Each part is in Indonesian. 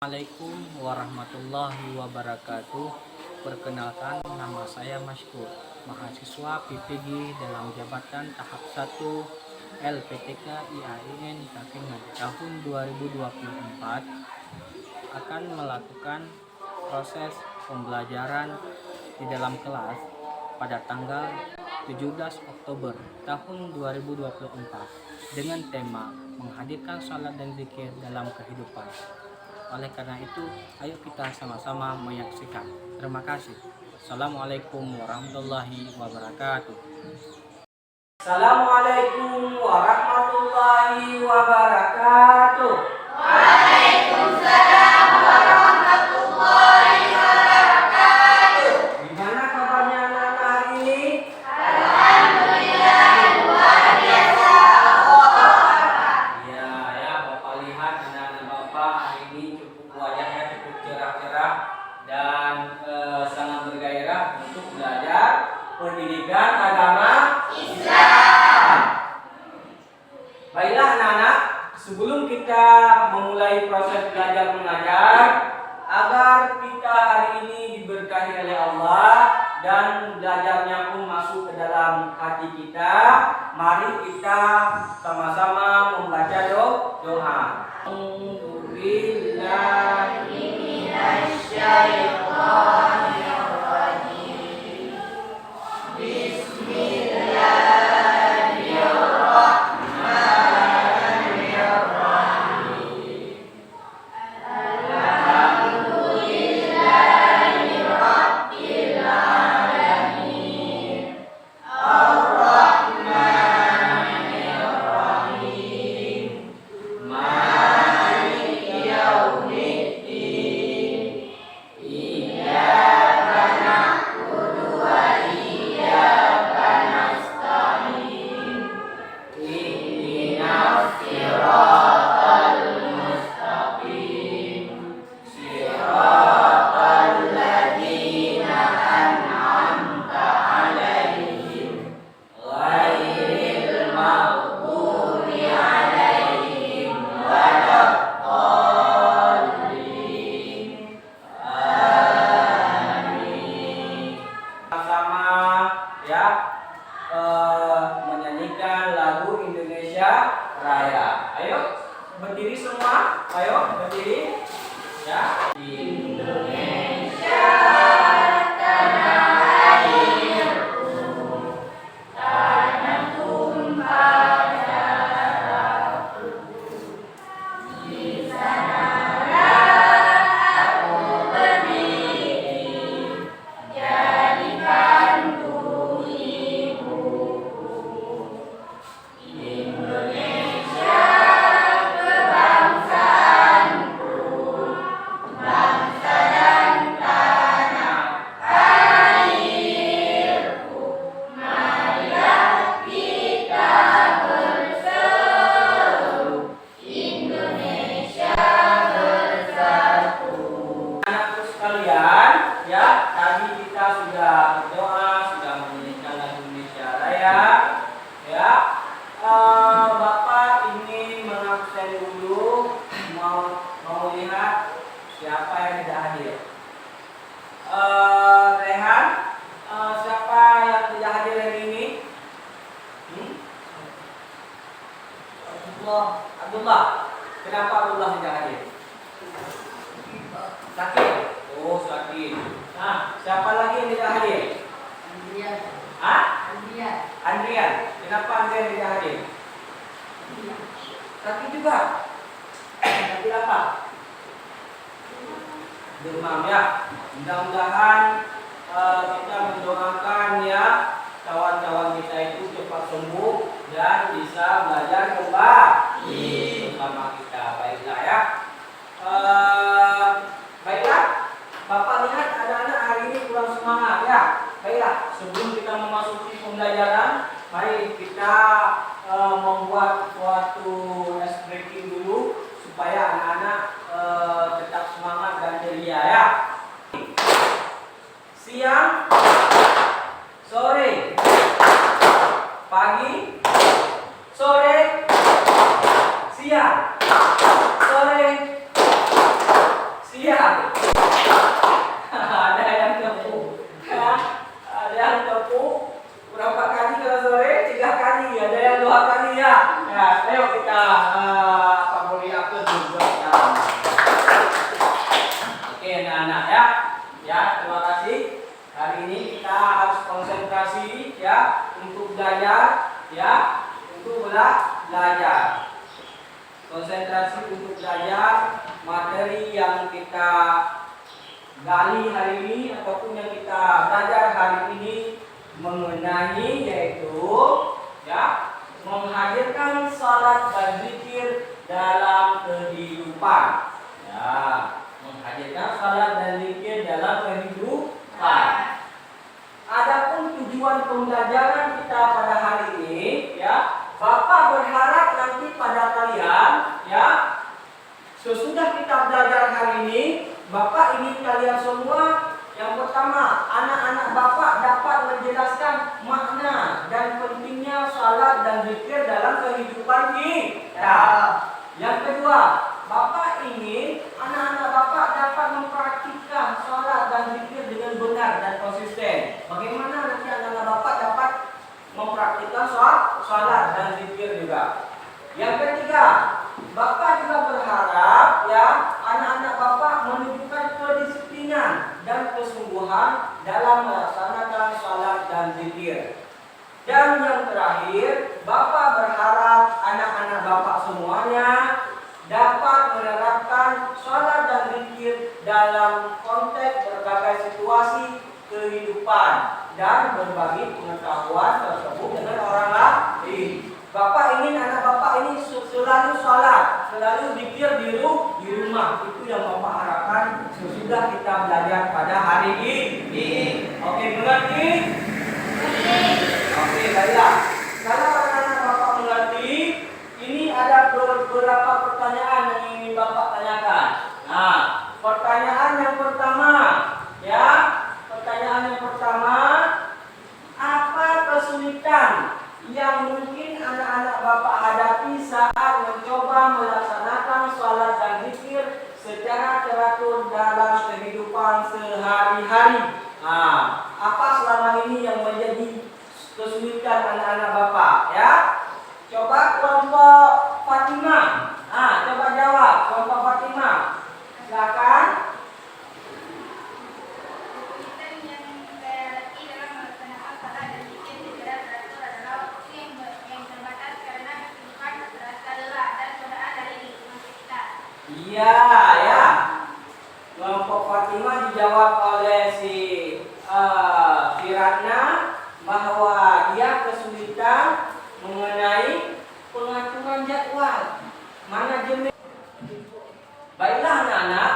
Assalamualaikum warahmatullahi wabarakatuh. Perkenalkan, nama saya Maskur, mahasiswa PPG dalam jabatan tahap 1 LPTK IAIN Takengon tahun 2024 akan melakukan proses pembelajaran di dalam kelas pada tanggal 17 Oktober tahun 2024 dengan tema menghadirkan salat dan zikir dalam kehidupan. Oleh karena itu, ayo kita sama-sama menyaksikan. Terima kasih. Assalamualaikum warahmatullahi wabarakatuh. Assalamualaikum warahmatullahi wabarakatuh. Waalaikumsalam warahmatullahi wabarakatuh. Gimana kabarnya anak-anak hari ini? Alhamdulillah luar biasa. Ya, Bapak lihat anak-anak Bapak hari ini wajahnya cukup cerah-cerah dan sangat bergairah untuk belajar pendidikan agama Islam. Baiklah anak-anak, sebelum kita memulai proses belajar mengajar, agar kita hari ini diberkahi oleh Allah dan belajarnya pun masuk ke dalam hati kita, mari kita sama-sama membaca doa. Alhamdulillahi minasyaitonirrajim. Menyanyikan lagu Indonesia Raya. Ayo berdiri semua. Ayo berdiri. Ya. Indonesia tanah airku, tanah tumpah darahku. Di sanalah aku berdiri, jadikan Indonesia kebangsaanku, bangsa dan tanah airku. Marilah kita berseru, Indonesia bersatu. Anakku sekalian, ya tadi kita sudah berdoa, sudah menyanyikan lagu Indonesia Raya, ya. Bapak ingin mengabsen dulu, mau lihat siapa yang tidak hadir. Rehan, siapa yang tidak hadir hari ini? Abdullah. Kenapa Abdullah tidak hadir? Sakit. Oh, sakit. Nah, siapa lagi yang tidak hadir? Andrian. Kenapa Andrian tidak hadir? Sakit juga. Sakit apa? Demam ya. Mudah-mudahan kita mendoakan ya kawan-kawan kita itu cepat sembuh dan bisa belajar kembali bersama kita. Baiklah ya. Baiklah. Bapak lihat anak-anak hari ini kurang semangat ya. Baiklah, sebelum kita memasuki pembelajaran, mari kita membuat suatu ice breaking dulu supaya anak-anak tetap semangat dan ceria ya. Siang, sore, pagi, sore, siang, sore, belajar, ya, untuk belajar. Konsentrasi untuk belajar materi yang kita gali hari ini ataupun yang kita belajar hari ini mengenai yaitu ya menghadirkan salat dan zikir dalam kehidupan. Ya, menghadirkan salat dan zikir dalam kehidupan. Adapun tujuan pembelajaran kita pada hari ini, ya, Bapak berharap nanti pada kalian, ya, sesudah kita belajar hari ini, Bapak ingin kalian semua yang pertama, anak-anak Bapak dapat menjelaskan makna dan pentingnya salat dan zikir dalam kehidupan kita. Yang kedua, Bapak ingin anak-anak Bapak dapat mempraktikkan salat dan zikir dengan benar dan konsisten. Bagaimana nanti anak-anak Bapak dapat mempraktikkan salat dan zikir juga. Yang ketiga, Bapak juga berharap ya anak-anak Bapak menunjukkan kedisiplinan dan kesungguhan dalam melaksanakan salat dan zikir. Dan yang terakhir, Bapak berharap anak-anak Bapak semuanya dapat menerapkan salat dan zikir dalam konteks berbagai situasi kehidupan dan berbagi pengetahuan tersebut dengan orang lain. Bapak ingin anak Bapak ini selalu salat, selalu zikir di rumah. Itu yang Bapak harapkan sesudah kita belajar pada hari ini. Oke, mengerti? Oke, baiklah. Kalau anak-anak Bapak mengerti, ini ada beberapa pertanyaan yang ingin Bapak tanyakan. Nah, pertanyaan yang pertama, ya, pertanyaan yang pertama, apa kesulitan yang mungkin anak-anak Bapak hadapi saat mencoba melaksanakan salat dan zikir secara teratur dalam kehidupan sehari-hari? Nah, apa selama ini yang menjadi kesulitan anak-anak Bapak, ya? Coba kelompok Fatimah. Coba jawab kelompok Fatimah. Silakan. Iya, ya. Kelompok Fatimah dijawab oleh si Ratna bahwa dia kesulitan mengenai pengaturan jadwal, manajemen. Baiklah anak-anak,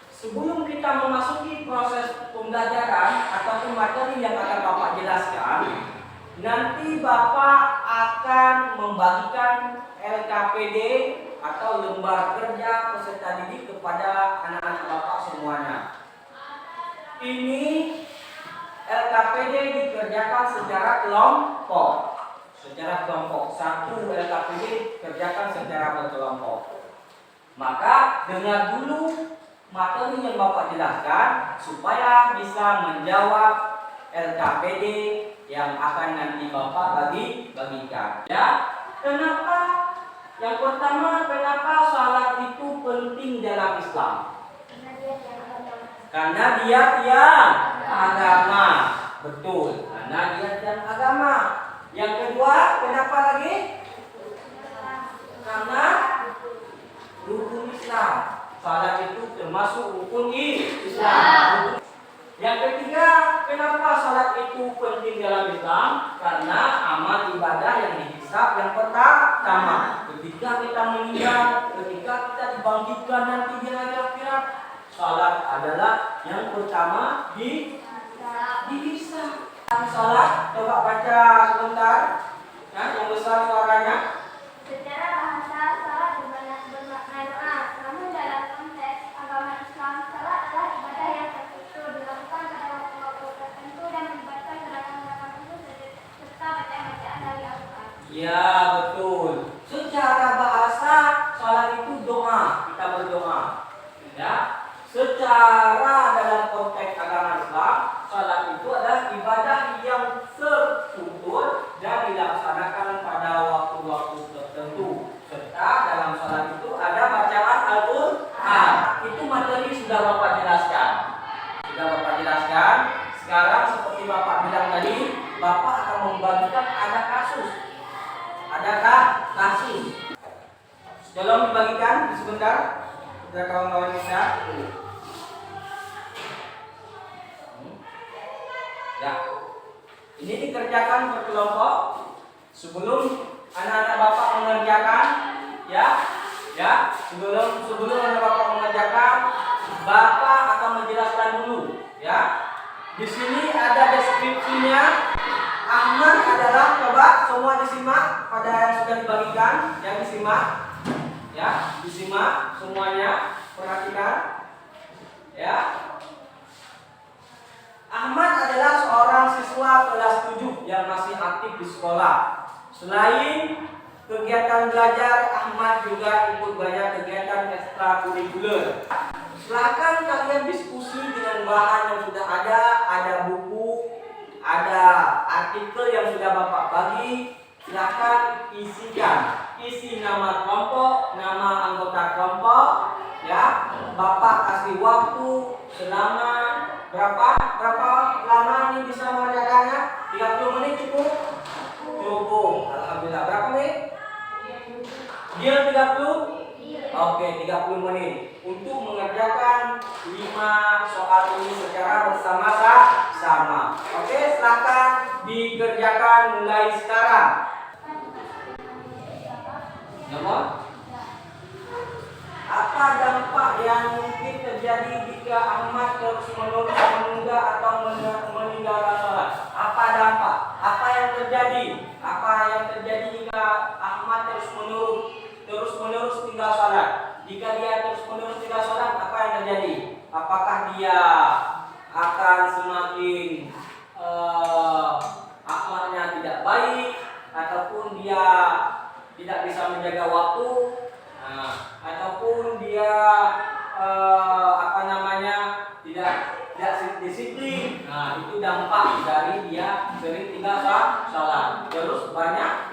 sebelum kita memasuki proses pembelajaran ataupun materi yang akan Bapak jelaskan, nanti Bapak akan membagikan LKPD atau lembar kerja peserta didik kepada anak-anak Bapak semuanya. Ini LKPD dikerjakan secara kelompok. Satu LKPD kerjakan secara berkelompok. Maka dengar dulu materi yang Bapak jelaskan supaya bisa menjawab LKPD yang akan nanti Bapak bagikan. Ya, kenapa? Yang pertama, kenapa salat itu penting dalam Islam? Karena dia tiang agama. Betul, karena dia tiang agama. Yang kedua, kenapa lagi? Karena rukun Islam. Salat itu termasuk rukun Islam. Yang ketiga, kenapa salat itu penting dalam Islam? Karena amal ibadah yang dihisab yang pertama. Ketika kita meninggal, ketika kita dibangkitkan nanti di hari akhirat, salat adalah yang pertama dihisab. Salat, coba baca sebentar, yang besar suaranya. Secara bahasa, salat bermakna doa. Namun dalam konteks agama Islam, salat adalah ibadah yang terstruktur, dilakukan pada waktu-waktu tertentu dan melibatkan gerakan-gerakan khusus serta bacaan dari Al-Quran. Ya, betul. Secara bahasa, salat itu doa. Kita berdoa. Ya. Secara dalam konteks agama Islam, salat itu adalah ibadah yang terstruktur dan dilaksanakan pada waktu-waktu tertentu. Serta dalam salat itu ada bacaan Al-Quran. Itu materi sudah Bapak jelaskan. Sekarang seperti Bapak bilang tadi, Bapak akan Tolong dibagikan sebentar kepada kawan-kawan kita. Ya, ini dikerjakan berkelompok. Sebelum anak-anak bapak mengerjakan, sebelum anak bapak mengerjakan, bapak akan menjelaskan dulu, ya. Di sini ada deskripsinya. Ahmad adalah, coba semua disimak pada yang sudah dibagikan, yang disimak, ya, disimak semuanya, perhatikan, ya. Ahmad adalah seorang siswa kelas 7 yang masih aktif di sekolah. Selain kegiatan belajar, Ahmad juga ikut banyak kegiatan ekstrakurikuler. Silakan kalian diskusi dengan bahan yang sudah ada buku, ada artikel yang sudah bapak bagi. Silakan isikan, isi nama kelompok, nama anggota kelompok, ya. Bapak kasih waktu selama berapa lama ini bisa mengerjakannya? 30 menit cukup? Cukup. Alhamdulillah. Berapa menit? Dia 30? Oke, 30 menit untuk mengerjakan 5 soal ini secara bersama-sama. Oke, silakan dikerjakan mulai sekarang. Nomor? Apa dampak yang mungkin terjadi jika Ahmad terus-menerus menunda atau meninggalkan sholat? Apa dampak? Apa yang terjadi? Apa yang terjadi jika Ahmad terus-menerus tinggal sholat? Jika dia terus-menerus tinggal sholat, apa yang terjadi? Apakah dia akan semakin akhlaknya tidak baik, ataupun dia tidak bisa menjaga waktu? Ataupun dia tidak disiplin. Nah, itu dampak dari dia sering tinggal sholat. Terus banyak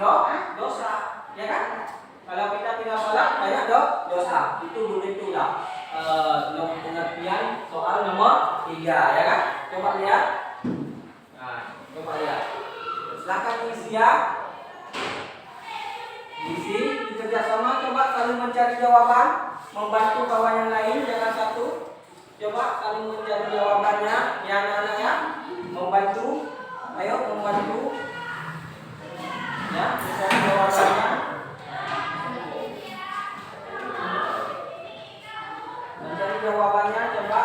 dosa, ya kan? Kalau kita tinggal sholat banyak dosa. Itu begitulah pengertian soal nomor 3, ya kan? Coba lihat. Nah, coba lihat. Silakan isi ya. Isi kerjasama, coba saling mencari jawaban, membantu kawan yang lain, jangan satu. Coba saling mencari jawabannya, ya anak-anaknya, membantu. Ayo membantu, ya, mencari jawabannya. Mencari jawabannya, coba.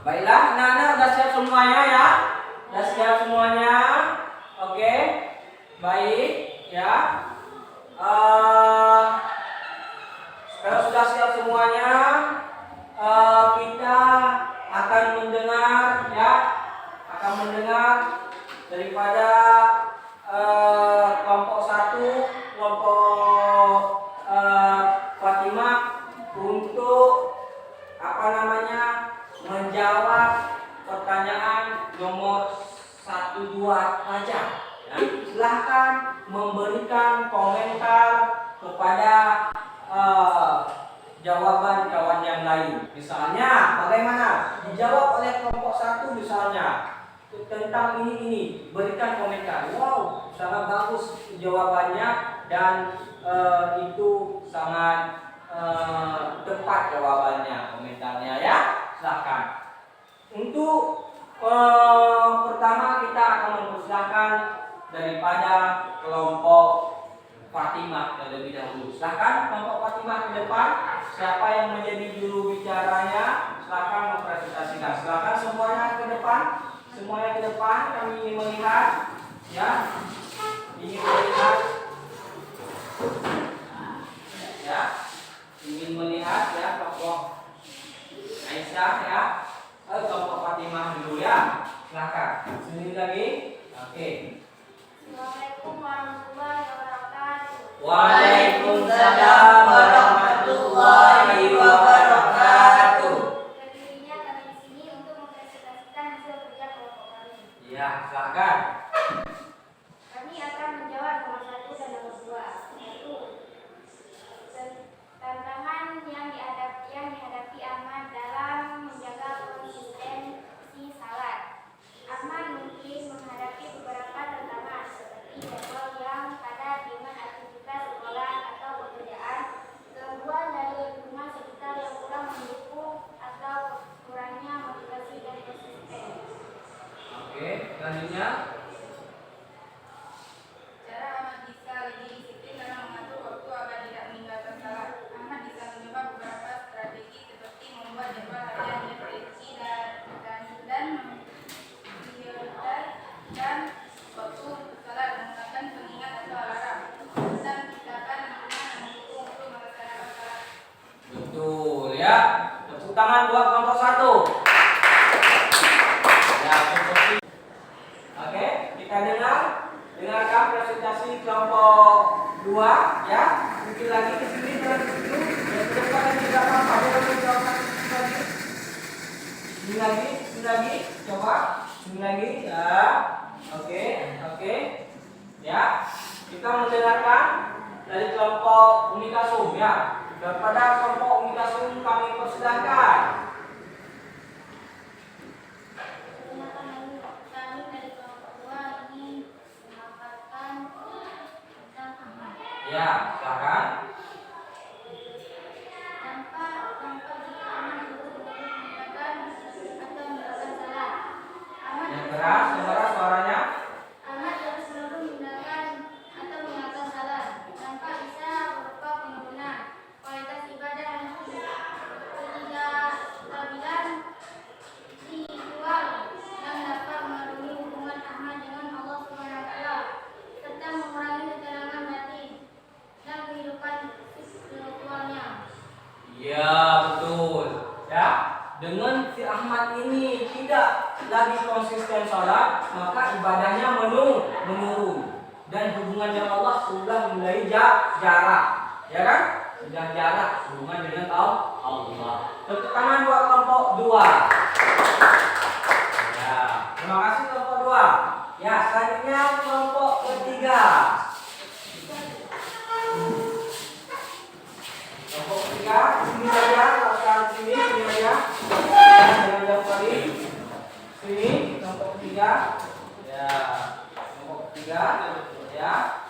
Baiklah, anak-anak udah siap semuanya ya? Udah siap semuanya? Oke. Baik, ya. Kalau sudah siap semuanya, kita akan mendengar, ya, daripada kelompok 1, kelompok Fatimah untuk menjawab pertanyaan nomor 1, 2 saja. Silahkan memberikan komentar kepada jawaban kawan yang lain. Misalnya, bagaimana dijawab oleh kelompok 1 misalnya tentang ini, berikan komentar. Wow, sangat bagus jawabannya dan itu sangat tepat jawabannya, komentarnya ya. Silahkan. Untuk pertama kita akan mempersilahkan daripada kelompok Fatimah terlebih dahulu. Silakan kelompok Fatimah ke depan. Siapa yang menjadi juru bicaranya, silakan mempresentasikan. Silakan semuanya ke depan. Semuanya ke depan. Kami ingin melihat, ya. Ingin melihat, ya. Ingin melihat, ya, kelompok Aisyah, ya. Kelompok Fatimah dulu, ya. Silakan. Sini lagi. Oke. Assalamualaikum warahmatullahi wabarakatuh. Waalaikumsalam warahmatullahi wabarakatuh. Berdirinya kami di sini untuk mempresentasikan hasil kerja kelompok kami. Ya, silakan. Kami akan menjawab nomor 1 dan nomor 2, yaitu Selanjutnya, Cara Ahmad bisa lebih disiplin dalam mengatur waktu agar tidak meninggalkan salat. Ahmad bisa mencoba beberapa strategi seperti membuat jadwal harian yang terperinci dan memprioritaskan waktu untuk salat menggunakan pengingat atau alarm dan menciptakan lingkungan yang mendukung untuk melaksanakan salat. betul ya. Tepuk tangan buat kelompok 1. Ya, seperti oke, kita dengarkan presentasi kelompok 2 ya. Mungkin lagi ke sini dan ke situ. Dan ke depan dan di belakang pada lagi. Ini lagi, coba. Ini lagi, ya. Oke. Ya. Kita mendengarkan dari kelompok Unikasum ya. Kepada kelompok Unikasum kami persilahkan. Kami dari kelompok 2 ingin memaparkan tentang Ahmad. Ya, silakan. Tanpa jika Ahmad buru-buru meninggalkan atau meninggalkan salat. Yang keras suaranya. Ahmad buru-buru meninggalkan atau meninggalkan salat tanpa bisa berupa penurunan kualitas ibadah yang tidak stabilan spiritual yang dapat mengarungi hubungan Ahmad dengan Allah Subhanahu wa taala serta mengurangi ketenangan batin dan kehidupan spiritualnya. Ya, betul. Ya, dengan si Ahmad ini tidak lagi konsisten sholat, maka ibadahnya menurun dan hubungan dengan Allah sudah mulai jarak, ya kan? Sudah jarak hubungan dengan Allah. Tepuk tangan buat kelompok 2. Ya, terima kasih kelompok 2. Ya, selanjutnya kelompok ketiga. Kelompok ketiga, sini saja, lakukan sini aja. Jangan jauh kali. Sini, kelompok ketiga. Ya, kelompok ketiga. Ya.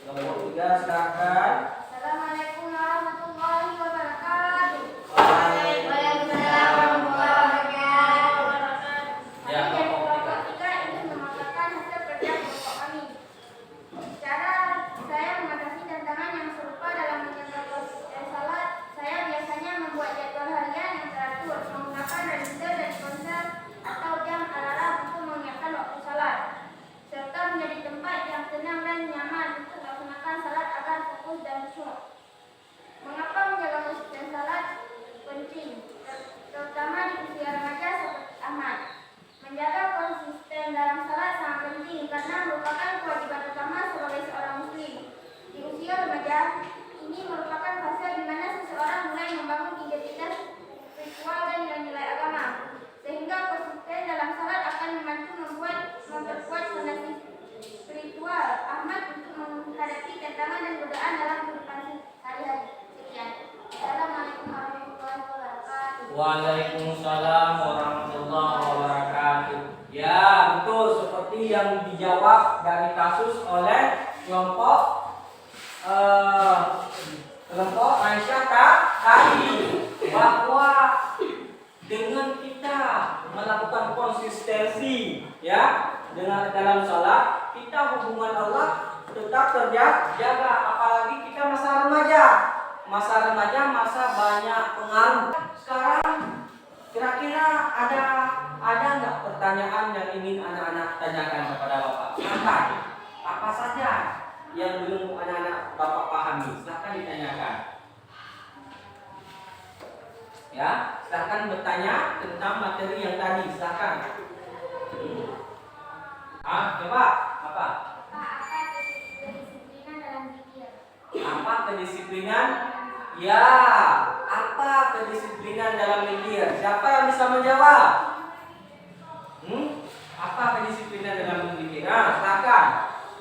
Kelompok ketiga, silakan. Assalamualaikum warahmatullahi wabarakatuh. Waalaikumsalam warahmatullahi wabarakatuh. Ya, Kami dari kelompok kelompok 3 ingin memaparkan hasil kerja kelompok kami. Cara saya mengatasi tantangan yang serupa dalam menjaga konsisten salat, saya biasanya membuat jadwal harian yang teratur, menggunakan reminder dari ponsel atau jam alarm untuk mengingatkan waktu salat, serta menjadi tempat yang tenang dan nyaman untuk melaksanakan salat agar fokus dan khusyuk. Mengapa menjaga konsisten salat penting, terutama di usia remaja seperti Ahmad? Menjaga konsisten dalam salat sangat penting karena merupakan kewajiban utama sebagai seorang muslim. Di usia remaja, ini merupakan fase di mana seseorang mulai membangun identitas spiritual dan nilai-nilai agama. Sehingga konsisten dalam salat akan membantu memperkuat fondasi spiritual Ahmad untuk menghadapi tantangan dan godaan dalam kehidupan sehari-hari. Sekian. Assalamualaikum warahmatullahi wabarakatuh. Waalaikumsalam warahmatullahi wabarakatuh. Ya, betul seperti yang dijawab dari kasus oleh kelompok Aisyah tadi, bahwa dengan kita melakukan konsistensi ya dengan dalam salat, kita hubungan Allah tetap terjaga. Apalagi kita masa remaja, masa banyak pengaruh. Sekarang kira-kira ada nggak pertanyaan yang ingin anak-anak tanyakan kepada Bapak? Silakan. Apa saja yang belum anak-anak Bapak pahami, silakan ditanyakan. Ya, silakan bertanya tentang materi yang tadi, silakan. Coba apa? Apa kedisiplinan dalam zikir? Apa kedisiplinan? Ya, apa kedisiplinan dalam zikir? Siapa yang bisa menjawab? Apa kedisiplinan dalam zikir? Nah, silakan.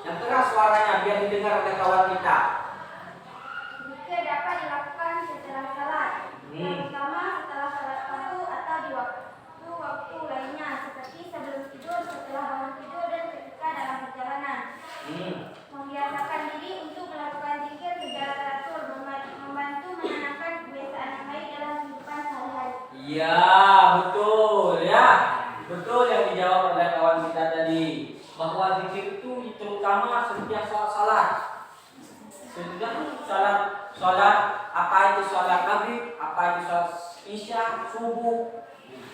Yang keras suaranya biar didengar oleh kawan kita. Zikir dapat dilakukan setelah salat, terutama setelah salat fardu atau di waktu lainnya seperti sebelum tidur, setelah bangun tidur, dan ketika dalam perjalanan. Membiasakan diri untuk melakukan zikir secara teratur membantu menanamkan kebiasaan yang baik dalam kehidupan sehari-hari. Iya, betul ya. Betul pertama setiap salat. Setiap salat, apa itu salat maghrib, apa itu salat isya, subuh,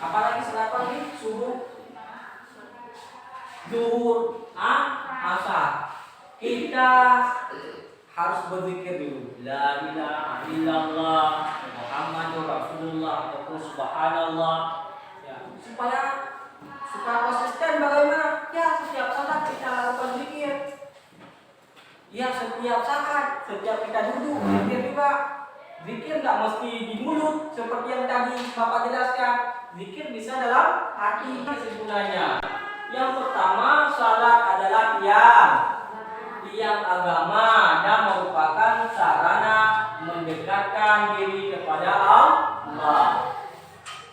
apalagi salat maghrib, subuh, zuhur, asar. Kita harus berzikir dulu. La ilaha illallah Muhammadur Rasulullah atau subhanallah. Ya, supaya konsisten bagaimana? Ya, setiap saat kita lakukan zikir. Ya, setiap saat, setiap kita duduk, zikir juga. Zikir nggak mesti di mulut seperti yang tadi Bapak jelaskan. Zikir bisa dalam hati kesimpulannya. Yang pertama, salat adalah tiang agama dan merupakan sarana mendekatkan diri kepada Allah.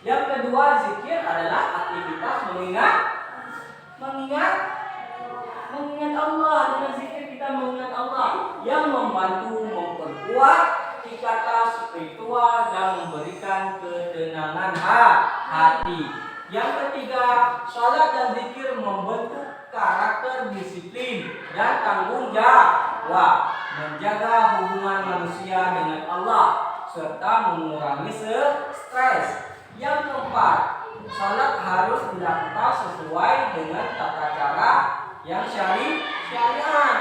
Yang kedua, zikir adalah aktivitas mengingat Allah. Dengan zikir kita mengingat Allah yang membantu memperkuat ikatan spiritual dan memberikan ketenangan hati. Yang ketiga, salat dan zikir membentuk karakter disiplin dan tanggung jawab, menjaga hubungan manusia dengan Allah serta mengurangi stres. Yang keempat, salat harus dilakukan sesuai dengan tata cara yang syariat,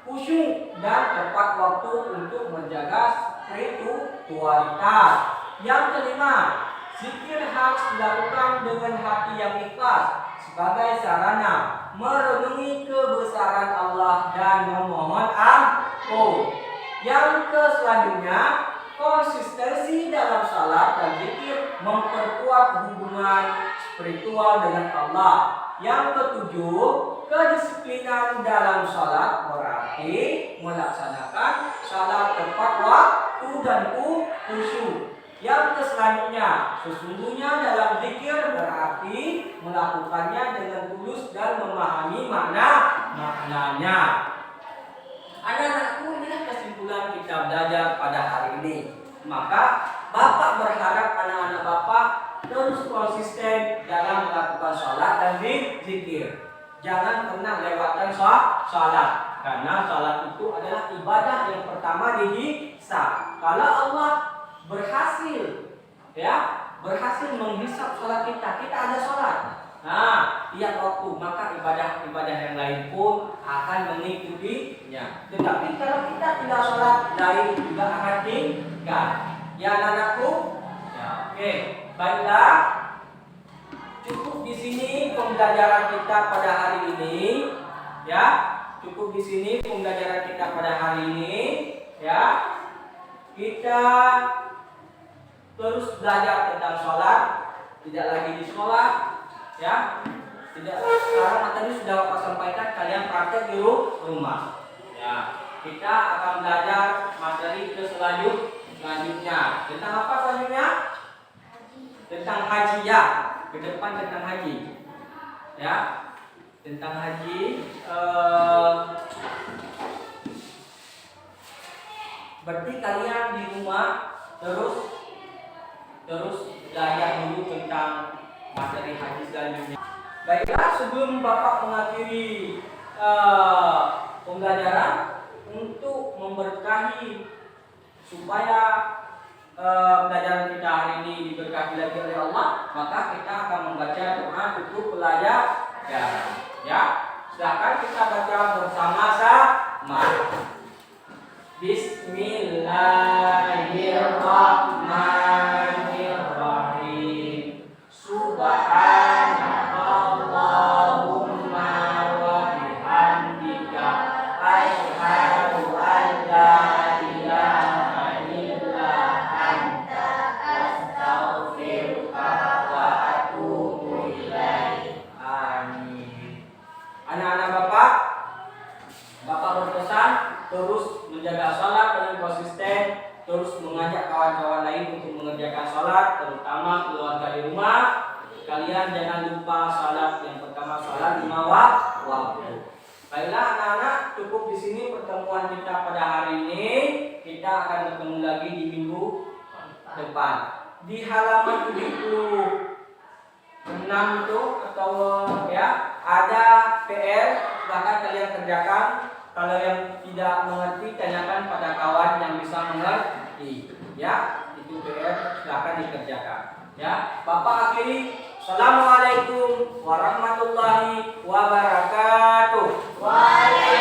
khusyuk dan tepat waktu untuk menjaga spiritualitas. Yang kelima, zikir harus dilakukan dengan hati yang ikhlas sebagai sarana merenungi kebesaran Allah dan memohon ampun. Yang selanjutnya, konsistensi dalam salat dan zikir memperkuat hubungan spiritual dengan Allah. Yang ketujuh, kedisiplinan dalam salat berarti melaksanakan salat tepat waktu dan khusyuk. Yang selanjutnya, sesungguhnya dalam zikir berarti melakukannya dengan tulus dan memahami maknanya. Anak-anakku, inilah kesimpulan kita belajar pada hari ini. Maka Bapak berharap anak-anak Bapak terus konsisten dalam melakukan sholat dan zikir. Jangan pernah lewatkan sholat, karena sholat itu adalah ibadah yang pertama dihisab. Kalau Allah berhasil menghisab sholat kita ada sholat. Tiap waktu, maka ibadah yang lain pun akan mengikutinya. Tetapi kalau kita tidak sholat, lain juga akan tinggal. Ya anak-anakku, ya, oke, baiklah. Cukup di sini pembelajaran kita pada hari ini, ya. Cukup di sini pembelajaran kita pada hari ini, ya. Kita terus belajar tentang sholat, tidak lagi di sekolah, ya. Tidak, sekarang tadi sudah Bapak sampaikan, kalian praktek di rumah. Ya, kita akan belajar materi selanjutnya. Tentang apa selanjutnya? Tentang haji, ya. Ke depan tentang haji, ya. Tentang haji. Berarti kalian di rumah terus belajar dulu tentang materi haji selanjutnya. Baiklah, sebelum Bapak mengakhiri pembelajaran, untuk memberkahi supaya pelajaran kita hari ini diberkahi lagi oleh Allah, maka kita akan membaca doa untuk pelajaran. Ya, silakan kita baca bersama-sama. Bismillahirrahmanirrahim. Subhanallahumma wa bihamdika asyhadu an la ilaha illa anta astaghfiruka wa atubu ilaik. Amin. Anak-anak Bapak berpesan terus menjaga sholat dengan konsisten, terus mengajak kawan-kawan lain untuk mengerjakan sholat, terutama keluarga di rumah. Kalian jangan lupa sholat. Yang pertama, sholat 5 waktu. Baiklah anak-anak, cukup di sini pertemuan kita pada hari ini. Kita akan bertemu lagi di minggu depan. Di halaman 76 itu atau ya ada PR, bahkan kalian kerja kerjakan. Kalau yang tidak mengerti, tanyakan pada kawan yang bisa mengerti. Ya, itu PR silakan dikerjakan. Ya, Bapak akhiri. Assalamualaikum warahmatullahi wabarakatuh. Waalaikumsalam.